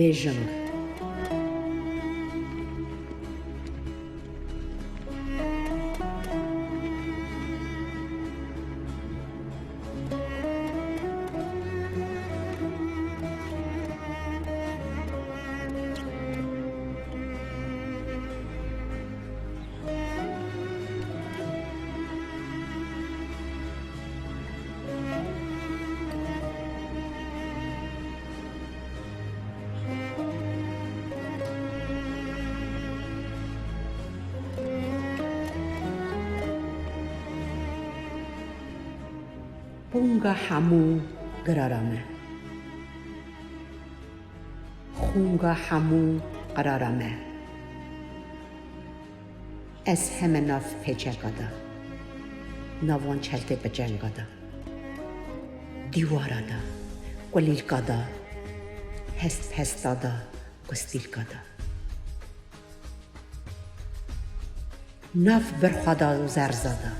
Beijing. Bunga hamu qararame. Xunga hamu qararame. Ez heme nav peçekada. Navan çelte pecengada. Divarada, qalilkada. Hest hestada, qustilkada. Nav berxada u zerzada.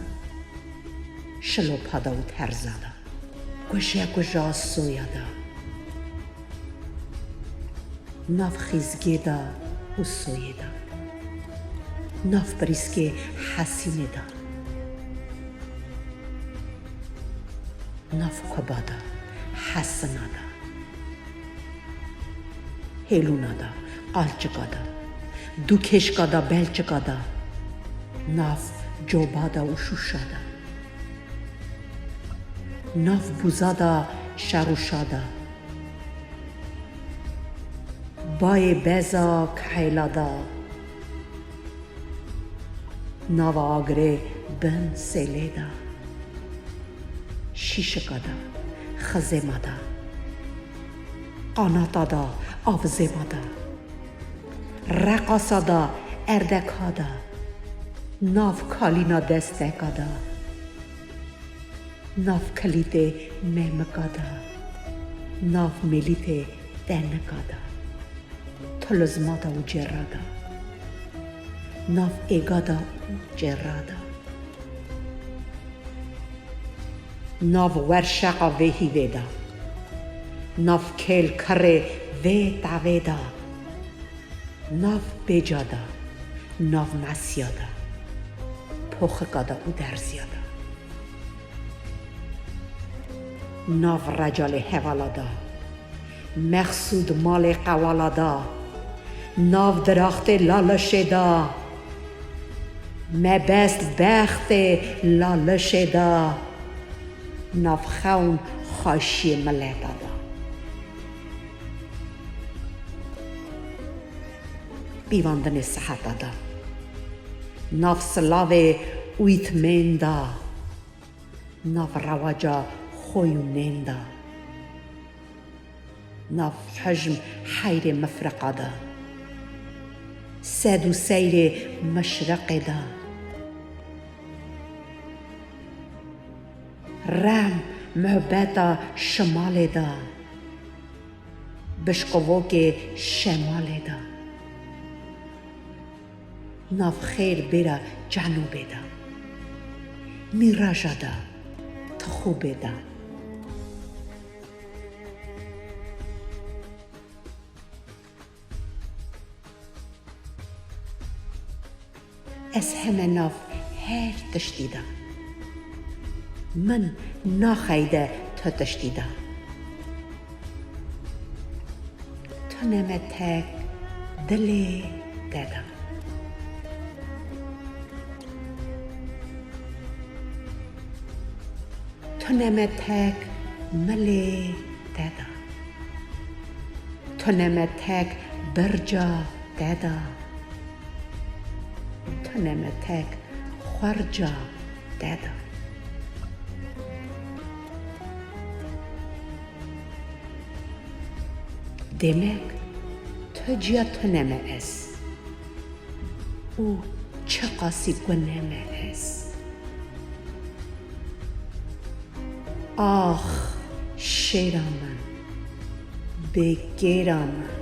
شلوپادا و ترزادا گوشه سویادا ناف خیزگیدا و سویدا ناف بریسکه حسیندا ناف کبادا حسنادا هیلونادا قالچگادا دوکشگادا بلچگادا ناف جوبادا و شوشادا ناف بوزادا شروشادا بای بیزا کهیلادا ناف آگره بن سیلیدا شیشگادا خزمادا قاناتادا آفزمادا رقاصادا اردکادا ناف کالینا دستکادا ناف کلیت مهمکادا ناف ملیت دنکادا تلزمادا و جرادا ناف ایگادا و جرادا ناف ورشقا و هیویدا ناف کل کره و تعویدا ناف بجادا ناف مسیادا پوخکادا و درزیادا ناف رجال حوالادا مقصود مال قوالادا ناف درخت لالشدا مبست بخت لالشدا ناف خون خاشی ملتادا بیواندن صحتادا ناف سلاو اویتمندا ناف رواجا خویونندا ناف حجم حیر مفرقادا سد و سیر مشرقدا رم محبتا شمالدا بشقووک شمالدا ناف خیر بیرا جنوبدا میراجادا تخوبدا از همه ناف هر تشتیدا من ناخیده تا تشتیدا تو نمتک دلی دادا تو نمتک ملی دادا تو نمتک برجا دادا تو نمتک خورجا دادا demek tacıya töneme es. O çakası göneme es. Ah şeraman, begeramın.